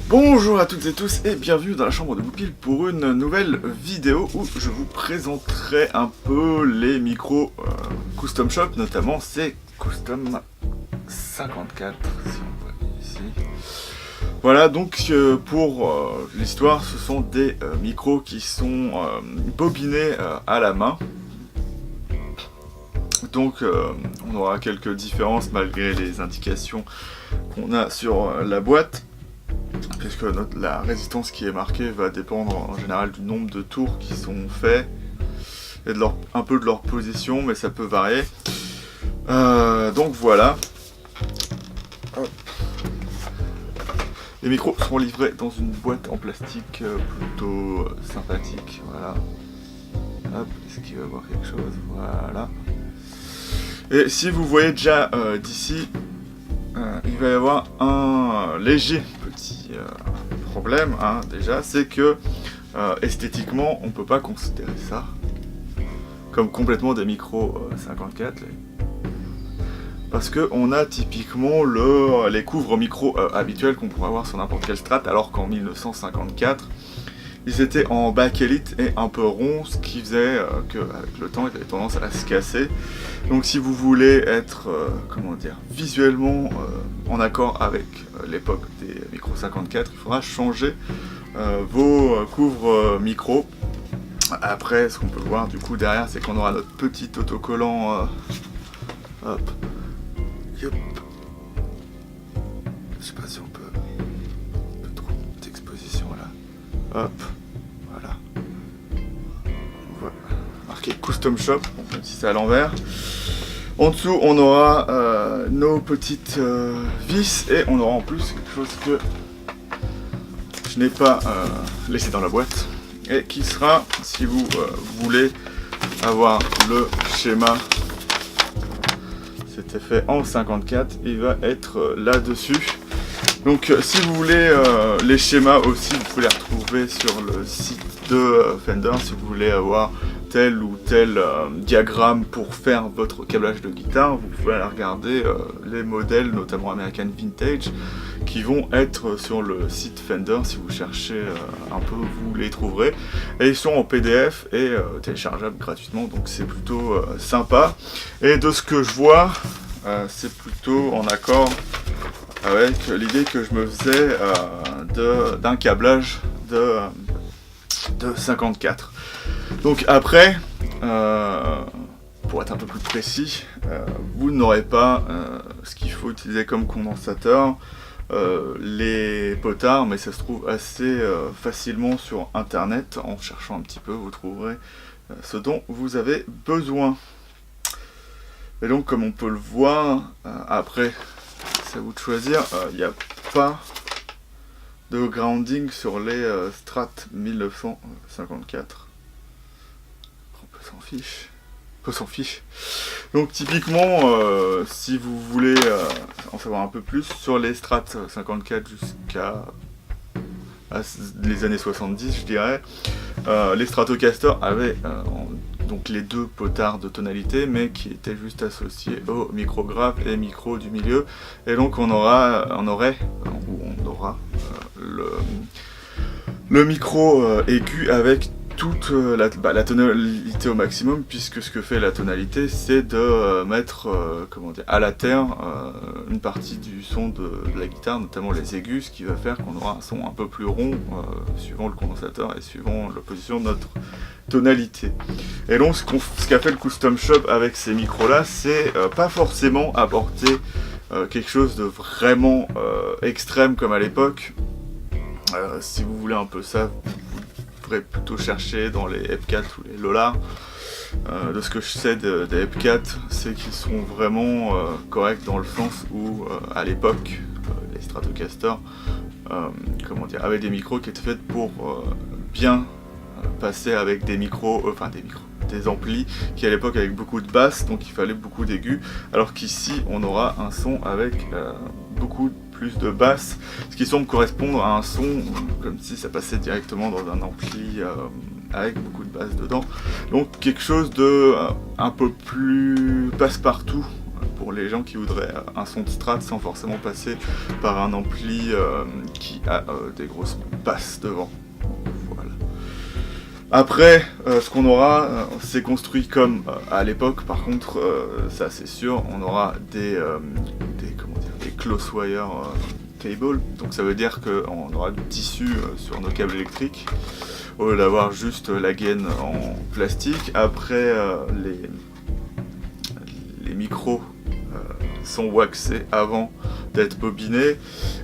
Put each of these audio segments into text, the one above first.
Bonjour à toutes et tous et bienvenue dans la chambre de Goupil pour une nouvelle vidéo où je vous présenterai un peu les micros Custom Shop, notamment ces Custom 54, si on voit ici. Voilà, donc pour l'histoire, ce sont des micros qui sont bobinés à la main. Donc on aura quelques différences malgré les indications qu'on a sur la boîte, puisque la résistance qui est marquée va dépendre en général du nombre de tours qui sont faits et de un peu de leur position, mais ça peut varier. Donc voilà. Hop. Les micros seront livrés dans une boîte en plastique plutôt sympathique. Voilà. Hop, est-ce qu'il va y avoir quelque chose? Voilà. Et si vous voyez déjà d'ici, il va y avoir un léger petit problème, hein, déjà, c'est que esthétiquement, on peut pas considérer ça comme complètement des micros 54, parce que on a typiquement les couvre-micros habituels qu'on pourrait avoir sur n'importe quelle Strat, alors qu'en 1954, ils étaient en bakélite et un peu ronds, ce qui faisait qu'avec le temps, ils avaient tendance à se casser. Donc si vous voulez être, visuellement en accord avec l'époque des micros 54, il faudra changer vos couvre-micros. Après, ce qu'on peut voir du coup derrière, c'est qu'on aura notre petit autocollant. Hop. Yep. Je sais pas si on peut... un peu trop d'exposition là. Hop. Voilà. Marqué Custom Shop, même si c'est à l'envers. En dessous, on aura nos petites vis et on aura en plus quelque chose que je n'ai pas laissé dans la boîte et qui sera, si vous voulez avoir le schéma, c'était fait en 54, il va être là-dessus. Donc si vous voulez les schémas aussi, vous pouvez les retrouver sur le site de Fender si vous voulez avoir tel ou tel diagramme pour faire votre câblage de guitare. Vous pouvez aller regarder les modèles, notamment American Vintage, qui vont être sur le site Fender. Si vous cherchez un peu, vous les trouverez. Et ils sont en PDF et téléchargeables gratuitement, donc c'est plutôt sympa. Et de ce que je vois, c'est plutôt en accord avec l'idée que je me faisais d'un câblage de 54. Donc après, pour être un peu plus précis, vous n'aurez pas ce qu'il faut utiliser comme condensateur, les potards, mais ça se trouve assez facilement sur internet. En cherchant un petit peu, vous trouverez ce dont vous avez besoin. Et donc comme on peut le voir, après c'est à vous de choisir, il n'y a pas de grounding sur les Strat 1954. On peut s'en fiche. Donc typiquement, si vous voulez en savoir un peu plus sur les Strat 54 jusqu'à les années 70, je dirais, les Stratocaster avaient donc les deux potards de tonalité, mais qui étaient juste associés au micro grave et micro du milieu. Et donc on aura le micro aigu avec toute la tonalité au maximum, puisque ce que fait la tonalité, c'est de mettre à la terre une partie du son de la guitare, notamment les aigus, ce qui va faire qu'on aura un son un peu plus rond suivant le condensateur et suivant la position de notre tonalité. Et donc ce qu'a fait le Custom Shop avec ces micros là, c'est pas forcément apporter quelque chose de vraiment extrême comme à l'époque. Si vous voulez un peu ça, vous devrez plutôt chercher dans les EP4 ou les Lola. De ce que je sais des EP4, c'est qu'ils sont vraiment corrects dans le sens où à l'époque les Stratocaster avaient des micros qui étaient faits pour bien passer avec des des amplis qui à l'époque avaient beaucoup de basses, donc il fallait beaucoup d'aigus, alors qu'ici on aura un son avec beaucoup plus de basses, ce qui semble correspondre à un son comme si ça passait directement dans un ampli avec beaucoup de basses dedans. Donc quelque chose de un peu plus passe-partout pour les gens qui voudraient un son de strat sans forcément passer par un ampli qui a des grosses basses devant. Voilà. Après, ce qu'on aura, c'est construit comme à l'époque, par contre, ça c'est sûr, on aura des close wire cable, donc ça veut dire qu'on aura du tissu sur nos câbles électriques, au lieu d'avoir juste la gaine en plastique. Après, les micros sont waxés avant d'être bobinés,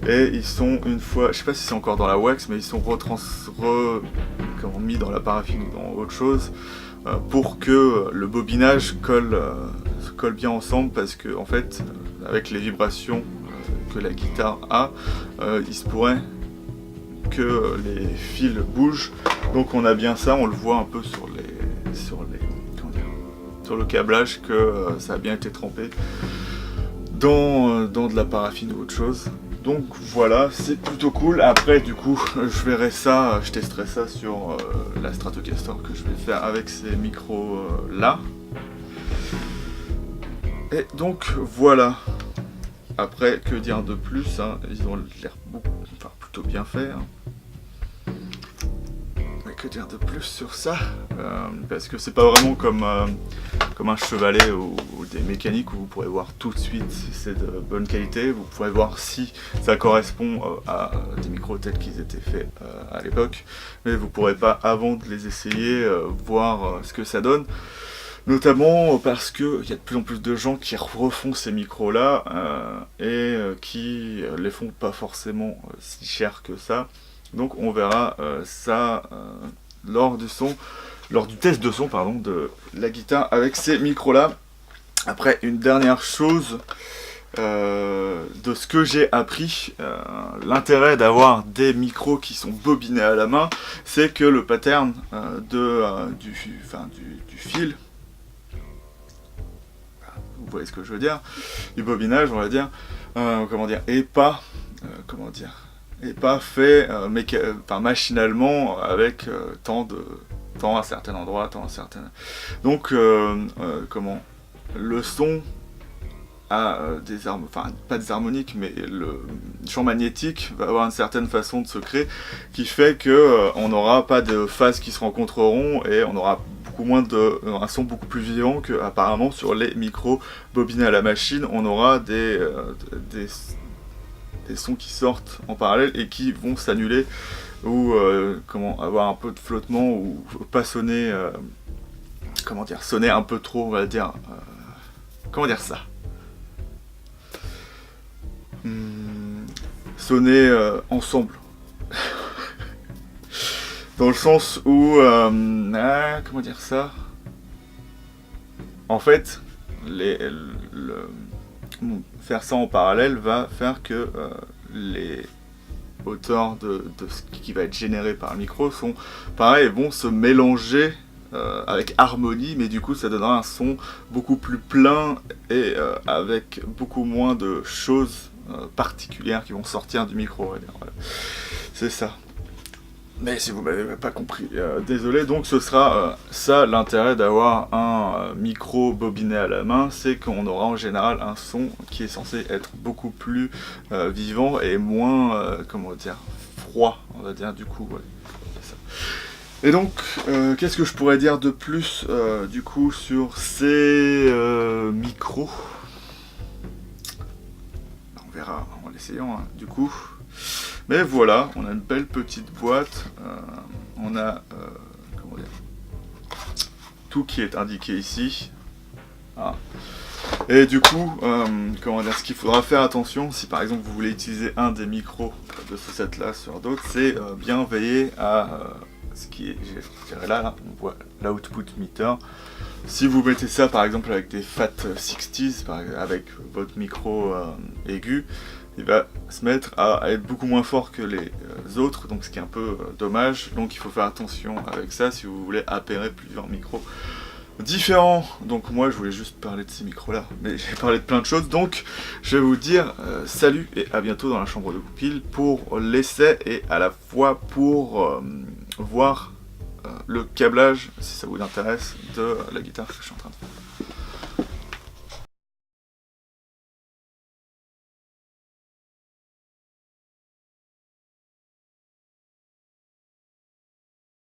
et ils sont, une fois, je sais pas si c'est encore dans la wax, mais ils sont mis dans la paraffine ou dans autre chose, pour que le bobinage colle bien ensemble, parce que en fait, avec les vibrations que la guitare a, il se pourrait que les fils bougent. Donc on a bien ça, on le voit un peu sur le câblage, que ça a bien été trempé dans de la paraffine ou autre chose. Donc voilà, c'est plutôt cool. Après du coup, je testerai ça sur la Stratocaster que je vais faire avec ces micros là. Et donc voilà. Après, que dire de plus, hein, ils ont l'air plutôt bien faits. Hein. Mais que dire de plus sur ça, parce que c'est pas vraiment comme un chevalet ou des mécaniques où vous pourrez voir tout de suite si c'est de bonne qualité. Vous pourrez voir si ça correspond à des micros tels qu'ils étaient faits à l'époque, mais vous pourrez pas, avant de les essayer, voir ce que ça donne. Notamment parce qu'il y a de plus en plus de gens qui refont ces micros-là et qui les font pas forcément si cher que ça. Donc on verra ça lors du test de son de la guitare avec ces micros-là. Après, une dernière chose de ce que j'ai appris, l'intérêt d'avoir des micros qui sont bobinés à la main, c'est que le pattern du fil, vous voyez ce que je veux dire, du bobinage, on va dire, est pas fait machinalement avec tant à certains endroits, tant à certains. Donc le son a pas des harmoniques, mais le champ magnétique va avoir une certaine façon de se créer qui fait que on n'aura pas de phases qui se rencontreront et on aura un son beaucoup plus vivant que apparemment sur les micros bobinés à la machine. On aura des sons qui sortent en parallèle et qui vont s'annuler ou avoir un peu de flottement ou pas sonner sonner un peu trop, on va dire sonner ensemble. Dans le sens où en fait faire ça en parallèle va faire que les hauteurs de ce qui va être généré par le micro sont pareil, vont se mélanger avec harmonie, mais du coup ça donnera un son beaucoup plus plein et avec beaucoup moins de choses particulières qui vont sortir du micro, voilà. C'est ça. Mais si vous m'avez pas compris, désolé. Donc ce sera ça l'intérêt d'avoir un micro bobiné à la main, c'est qu'on aura en général un son qui est censé être beaucoup plus vivant et moins froid, on va dire, du coup, ouais. C'est ça. Et donc, qu'est-ce que je pourrais dire de plus du coup sur ces micros? On verra en l'essayant, hein, du coup. Mais voilà, on a une belle petite boîte, on a tout qui est indiqué ici. Ah. Et du coup, ce qu'il faudra faire attention, si par exemple vous voulez utiliser un des micros de ce set là sur d'autres, c'est bien veiller à ce qui est, je dirais là, on voit l'output meter. Si vous mettez ça par exemple avec des Fat 60s, avec votre micro aigu, il va se mettre à être beaucoup moins fort que les autres, donc ce qui est un peu dommage. Donc il faut faire attention avec ça si vous voulez appairer plusieurs micros différents. Donc moi je voulais juste parler de ces micros là, mais j'ai parlé de plein de choses, donc je vais vous dire salut et à bientôt dans la chambre de Goupil pour l'essai et à la fois pour voir le câblage, si ça vous intéresse, de la guitare que je suis en train de faire.